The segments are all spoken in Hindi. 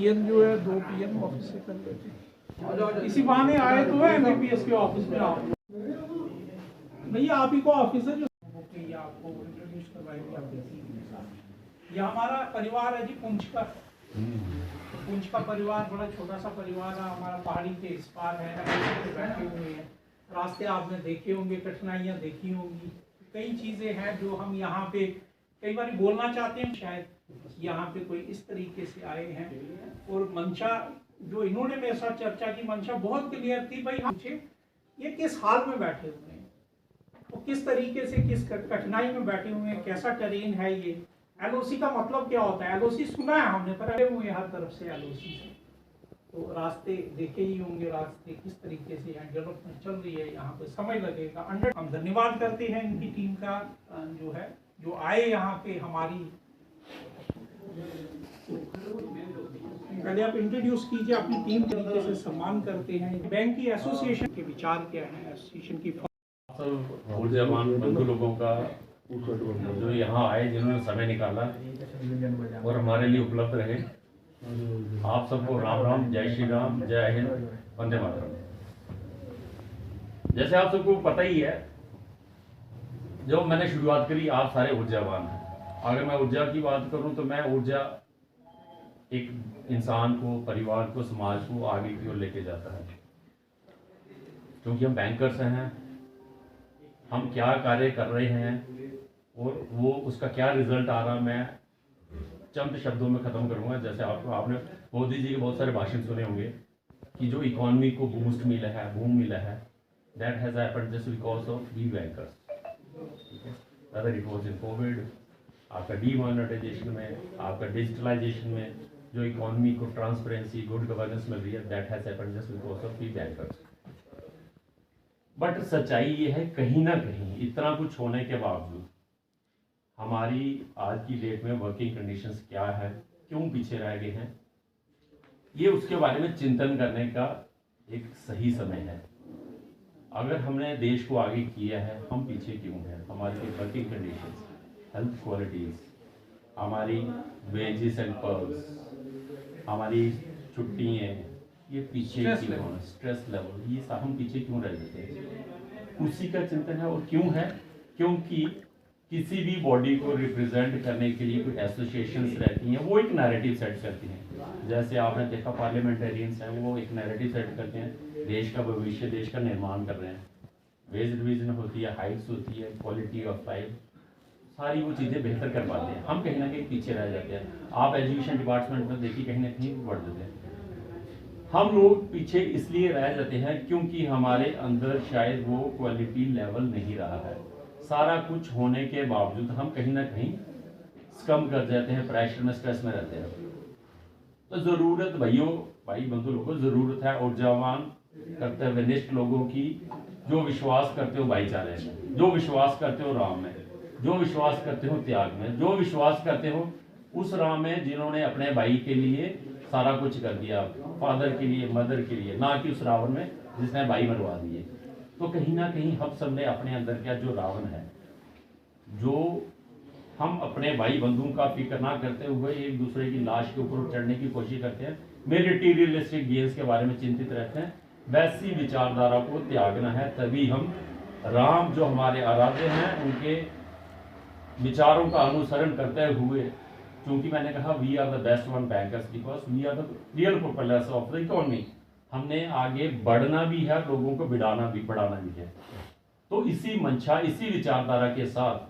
पीएन जो है 2 पीएन ऑफिस से कर लेते। इसी बहाने आए तो है एमबीपीएस के ऑफिस में आप भैया, आप ही को ऑफिस है जो आपको इंट्रोड्यूस करवाएंगे आप। यह हमारा परिवार है जी, पुंछ का। पुंछ का परिवार बड़ा छोटा सा परिवार है हमारा, पहाड़ी के इस पार है, बैठे हुए हैं। रास्ते आपने देखे होंगे, कठिनाइयाँ देखी होंगी, कई चीज़ें हैं जो हम यहाँ पे कई बार बोलना चाहते हैं। शायद यहाँ पे कोई इस तरीके से आए हैं, और मंशा जो इन्होंने मेरे साथ चर्चा की, मंशा बहुत क्लियर थी। भाई हम ये किस हाल में बैठे हुए हैं, वो किस तरीके से किस कठिनाई में बैठे हुए हैं, कैसा टेरेन है ये, एलओसी का मतलब क्या होता है। एलओसी सुना है हमने, पर आए हुए हर तरफ से एलओसी से, तो रास्ते देखे ही होंगे, रास्ते किस तरीके से यहाँ डेवलपमेंट चल रही है, यहाँ पे समय लगेगा। हम धन्यवाद करते हैं इनकी टीम का, जो है जो आए यहाँ पे हमारी। पहले आप इंट्रोड्यूस कीजिए अपनी टीम, तरीके से सम्मान करते हैं। बैंक की एसोसिएशन के विचार क्या है, एसोसिएशन की ऊर्जावान बंधु लोगों का जो यहाँ आए, जिन्होंने समय निकाला और हमारे लिए उपलब्ध रहे, आप सबको राम राम, जय श्री राम, जय हिंद, वंदे मातरम। जैसे आप सबको पता ही है, जब मैंने शुरुआत करी, आप सारे ऊर्जावान हैं। अगर मैं ऊर्जा की बात करूं तो मैं ऊर्जा एक इंसान को, परिवार को, समाज को आगे की ओर लेके जाता है। क्योंकि हम बैंकर्स हैं, हम क्या कार्य कर रहे हैं और वो उसका क्या रिजल्ट आ रहा, मैं चंद शब्दों में ख़त्म करूंगा। जैसे आपने मोदी जी के बहुत सारे भाषण सुने होंगे कि जो इकोनॉमी को बूस्ट मिला है, बूम मिला है, that has happened just because of we bankers. Other it was in Covid, आपका डीमोनेटाइजेशन में, आपका डिजिटलाइजेशन में जो इकोनॉमी को ट्रांसपेरेंसी, गुड गवर्नेंस मिल रही है, that has happened just because of we bankers. But सच्चाई ये है, कहीं ना कहीं इतना कुछ होने के बावजूद हमारी आज की डेट में वर्किंग कंडीशंस क्या है, क्यों पीछे रह गए हैं, ये उसके बारे में चिंतन करने का एक सही समय है। अगर हमने देश को आगे किया है, हम पीछे क्यों हैं। हमारी वर्किंग कंडीशंस, हेल्थ क्वालिटीज़, हमारी वेजेस एंड पर्क्स, हमारी छुट्टियाँ, ये पीछे क्यों होना, स्ट्रेस लेवल, ये सब हम पीछे क्यों रह जाते हैं, उसी का चिंतन है। और क्यों है, क्योंकि किसी भी बॉडी को रिप्रेजेंट करने के लिए कोई एसोसिएशंस रहती हैं, वो एक नैरेटिव सेट करती हैं। जैसे आपने देखा पार्लियामेंटेरियंस हैं, वो एक नैरेटिव सेट करते हैं, देश का भविष्य, देश का निर्माण कर रहे हैं। वेज डिवीजन होती है, हाइट्स होती है, क्वालिटी ऑफ लाइफ, सारी वो चीज़ें बेहतर कर पाते हैं। हम कहीं ना कहीं पीछे रह जाते हैं। आप एजुकेशन डिपार्टमेंट में देखिए, कहीं ना कहीं बढ़ जाते हैं। हम लोग पीछे इसलिए रह जाते हैं क्योंकि हमारे अंदर शायद वो क्वालिटी लेवल नहीं रहा है। सारा कुछ होने के बावजूद हम कहीं ना कहीं कम कर जाते हैं, प्रेशर में, स्ट्रेस में रहते हैं। तो ज़रूरत भाई बंधु लोगों, ज़रूरत है ऊर्जावान कर्तव्यनिष्ठ लोगों की, जो विश्वास करते हो भाईचारे में, जो विश्वास करते हो राम में, जो विश्वास करते हो त्याग में, जो विश्वास करते हो उस राम में जिन्होंने अपने भाई के लिए सारा कुछ कर दिया, फादर के लिए, मदर के लिए, ना कि उस रावण में जिसने भाई मरवा दिए। तो कहीं ना कहीं हम सब ने अपने अंदर क्या, जो रावण है, जो हम अपने भाई बंधुओं का फिक्र ना करते हुए एक दूसरे की लाश के ऊपर चढ़ने की कोशिश करते हैं, मेटेरियलिस्टिक गेन्स के बारे में चिंतित रहते हैं, वैसी विचारधारा को त्यागना है। तभी हम राम जो हमारे आराध्य हैं, उनके विचारों का अनुसरण करते हुए, क्योंकि मैंने कहा we are the best one bankers because we are the real propellers of the economy. हमने आगे बढ़ना भी है, लोगों को बढ़ाना भी है। तो इसी मंशा, इसी विचारधारा के साथ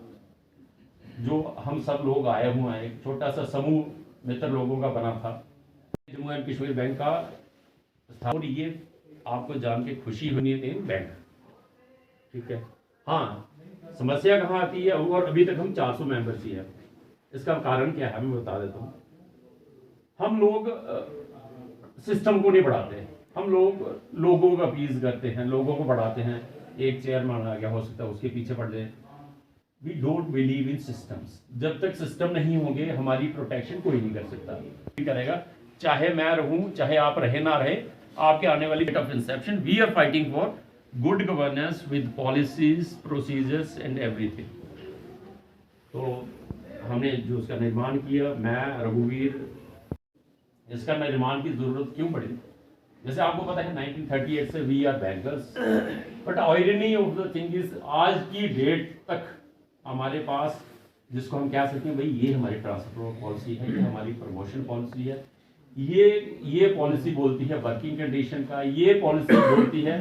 जो हम सब लोग आए हुए हैं, एक छोटा सा समूह मित्र लोगों का बना था, जम्मू एंड कश्मीर बैंक का। और ये आपको जान के खुशी होनी है, बैंक, ठीक है। हाँ, समस्या कहाँ आती है, और अभी तक हम 400 मेंबर्स ही है। इसका कारण क्या है, मैं बता देता हूँ। हम लोग सिस्टम को नहीं बढ़ाते, हम लोग लोगों को अपीज करते हैं, लोगों को बढ़ाते हैं। एक चेयरमैन आ गया, हो सकता है उसके पीछे पड़ जाए। We don't believe in systems. जब तक सिस्टम नहीं होंगे, हमारी प्रोटेक्शन कोई नहीं कर सकता, करेगा। चाहे मैं रहूं, चाहे आप रहे ना रहे, आपके आने वाली date of inception, we are fighting for good governance with policies, procedures and everything. तो हमने जो उसका निर्माण किया, मैं, रघुवीर, इसका निर्माण की जरूरत क्यों पड़ी? जैसे आपको पता है 1938 से we are bankers, but irony of the thing is आज की डेट तक हमारे पास जिसको हम कह सकते हैं भाई ये हमारी ट्रांसफर पॉलिसी है, ये हमारी प्रमोशन पॉलिसी है, ये पॉलिसी बोलती है वर्किंग कंडीशन का, ये पॉलिसी बोलती है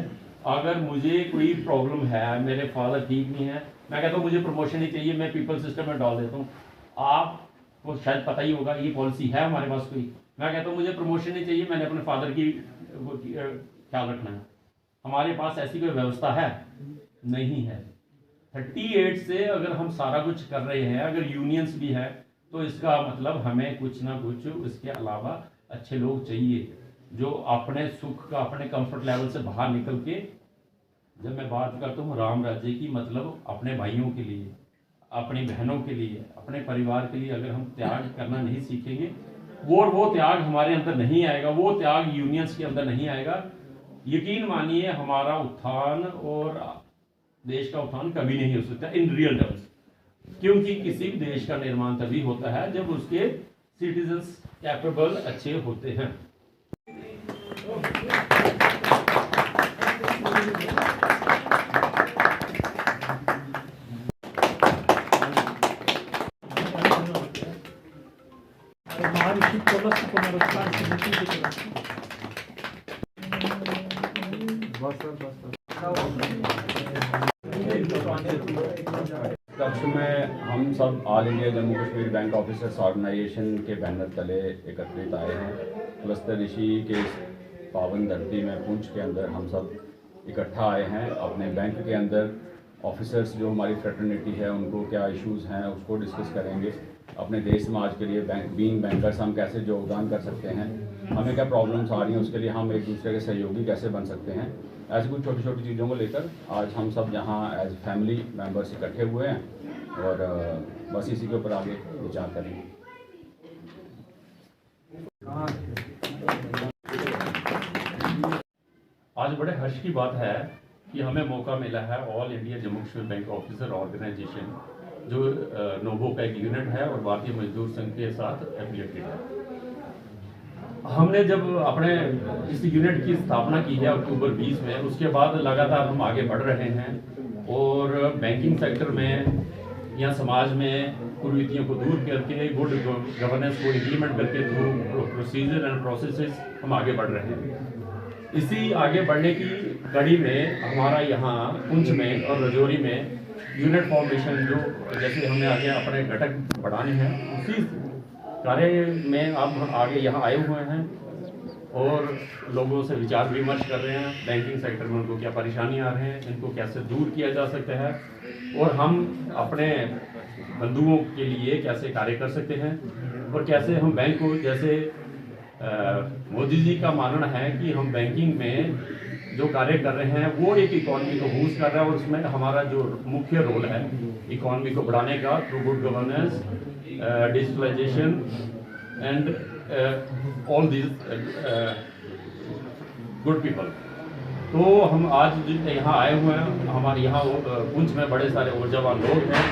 अगर मुझे कोई प्रॉब्लम है, मेरे फादर ठीक नहीं है, मैं कहता हूँ मुझे प्रमोशन ही चाहिए, मैं पीपल सिस्टम में डाल देता हूँ। आपको शायद पता ही होगा ये पॉलिसी है हमारे पास कोई, मैं कहता हूँ मुझे प्रमोशन नहीं चाहिए, मैंने अपने फादर की ख्याल रखना है। हमारे पास ऐसी कोई व्यवस्था है? नहीं है। 38 से अगर हम सारा कुछ कर रहे हैं, अगर यूनियंस भी है, तो इसका मतलब हमें कुछ ना कुछ इसके अलावा अच्छे लोग चाहिए जो अपने सुख का, अपने कंफर्ट लेवल से बाहर निकल के, जब मैं बात करता हूँ राम राज्य की, मतलब अपने भाइयों के लिए, अपनी बहनों के लिए, अपने परिवार के लिए अगर हम त्याग करना नहीं सीखेंगे, वो त्याग हमारे अंदर नहीं आएगा, वो त्याग यूनियंस के अंदर नहीं आएगा, यकीन मानिए हमारा उत्थान और देश का उत्थान कभी नहीं हो सकता इन रियल टर्म्स। क्योंकि किसी भी देश का निर्माण तभी होता है जब उसके सिटीजन्स कैपेबल अच्छे होते हैं। महर्षि पुलस्त पुनरुत्थान समिति की तरफ से कक्ष में हम सब all India Jammu Kashmir bank officers organisation के बैनर तले एकत्रित आए हैं। वस्त्र ऋषि के इस पावन धरती में पुंछ के अंदर हम सब इकट्ठा आए हैं। अपने बैंक के अंदर ऑफिसर्स जो हमारी फ्रेटर्निटी है उनको क्या इश्यूज़ हैं उसको डिस्कस करेंगे। अपने देश समाज के लिए बीइंग बैंकर्स हम कैसे योगदान कर सकते हैं, हमें क्या प्रॉब्लम्स आ रही हैं, उसके लिए हम एक दूसरे के सहयोगी कैसे बन सकते हैं। ऐसी कुछ छोटी छोटी चीज़ों को लेकर आज हम सब यहाँ एज फैमिली मेम्बर्स इकट्ठे हुए हैं और बस इसी के ऊपर आगे विचार करेंगे। आज बड़े हर्ष की बात है कि हमें मौका मिला है all India Jammu Kashmir bank officer organisation जो नोबो का एक यूनिट है और भारतीय मजदूर संघ के साथ एफिलिएटेड है। हमने जब अपने इस यूनिट की स्थापना की है अक्टूबर 20 में, उसके बाद लगातार हम आगे बढ़ रहे हैं और बैंकिंग सेक्टर में या समाज में कुरीतियों को दूर करके गुड गवर्नेंस को इम्प्लीमेंट करके थ्रू प्रोसीजर एंड प्रोसेसेस हम आगे बढ़ रहे हैं। इसी आगे बढ़ने की कड़ी में हमारा यहाँ पुंछ में और रजौरी में यूनिट फॉर्मेशन जो जैसे हमने आगे अपने घटक बढ़ाने हैं, उसी कार्य में अब हम आगे यहाँ आए हुए हैं और लोगों से विचार विमर्श कर रहे हैं। बैंकिंग सेक्टर में उनको क्या परेशानी आ रहे हैं, इनको कैसे दूर किया जा सकता है और हम अपने बंधुओं के लिए कैसे कार्य कर सकते हैं और कैसे हम बैंक को, जैसे मोदी जी का मानना है कि हम बैंकिंग में जो कार्य कर रहे हैं वो एक इकॉनमी को बूस्ट कर रहा है और उसमें हमारा जो मुख्य रोल है इकॉनमी को बढ़ाने का through good governance, digitalisation and all this good people. तो हम आज यहाँ आए हुए हैं, हमारे यहाँ पुंछ में बड़े सारे ऊर्जावान लोग हैं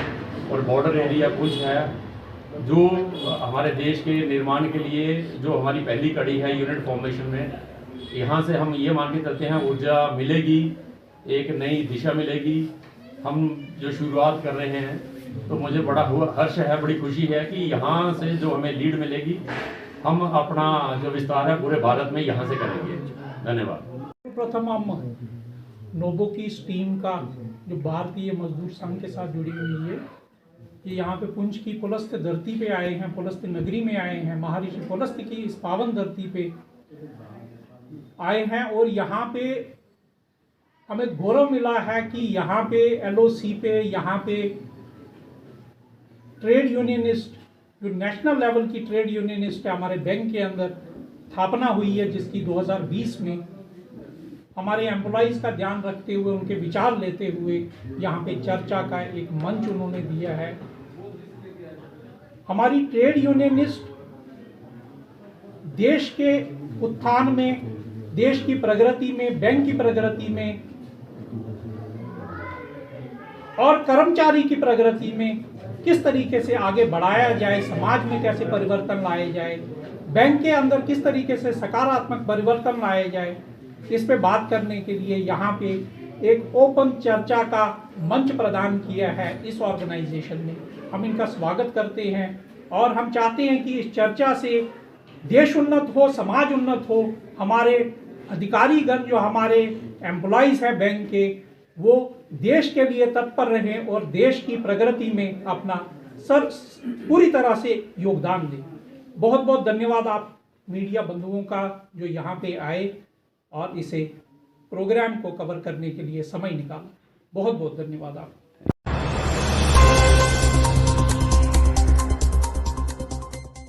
और बॉर्डर एरिया पुंछ है जो हमारे देश के निर्माण के लिए जो हमारी पहली कड़ी है यूनिट फॉर्मेशन में, यहाँ से हम ये मान के चलते हैं ऊर्जा मिलेगी, एक नई दिशा मिलेगी। हम जो शुरुआत कर रहे हैं तो मुझे बड़ा हर्ष है, बड़ी खुशी है कि यहाँ से जो हमें लीड मिलेगी हम अपना जो विस्तार है पूरे भारत में यहाँ से करेंगे। धन्यवाद। प्रथम हम नोबो की इस टीम का जो भारतीय मजदूर संघ के साथ जुड़ी हुई है, ये यहाँ पे पुंछ की पुलस्त धरती पे आए हैं, पुलस्त नगरी में आए हैं, महर्षि पुलस्त की इस पावन धरती पे आए हैं और यहाँ पे हमें गौरव मिला है कि यहाँ पे एलओसी पे, यहाँ पे ट्रेड यूनियनिस्ट जो नेशनल लेवल की ट्रेड यूनियनिस्ट है हमारे बैंक के अंदर स्थापना हुई है, जिसकी 2020 में हमारे एम्प्लॉइज़ का ध्यान रखते हुए, उनके विचार लेते हुए यहाँ पे चर्चा का एक मंच उन्होंने दिया है। हमारी ट्रेड यूनियनिस्ट देश के उत्थान में, देश की प्रगति में, बैंक की प्रगति में और कर्मचारी की प्रगति में किस तरीके से आगे बढ़ाया जाए, समाज में कैसे परिवर्तन लाए जाए, बैंक के अंदर किस तरीके से सकारात्मक परिवर्तन लाया जाए, इस पे बात करने के लिए यहाँ पे एक ओपन चर्चा का मंच प्रदान किया है इस ऑर्गेनाइजेशन ने। हम इनका स्वागत करते हैं और हम चाहते हैं कि इस चर्चा से देश उन्नत हो, समाज उन्नत हो, हमारे अधिकारीगण जो हमारे एम्प्लॉइज़ हैं बैंक के, वो देश के लिए तत्पर रहें और देश की प्रगति में अपना पूरी तरह से योगदान दें। बहुत बहुत धन्यवाद आप मीडिया बंधुओं का जो यहाँ पे आए और इसे प्रोग्राम को कवर करने के लिए समय निकाला। बहुत बहुत धन्यवाद आप।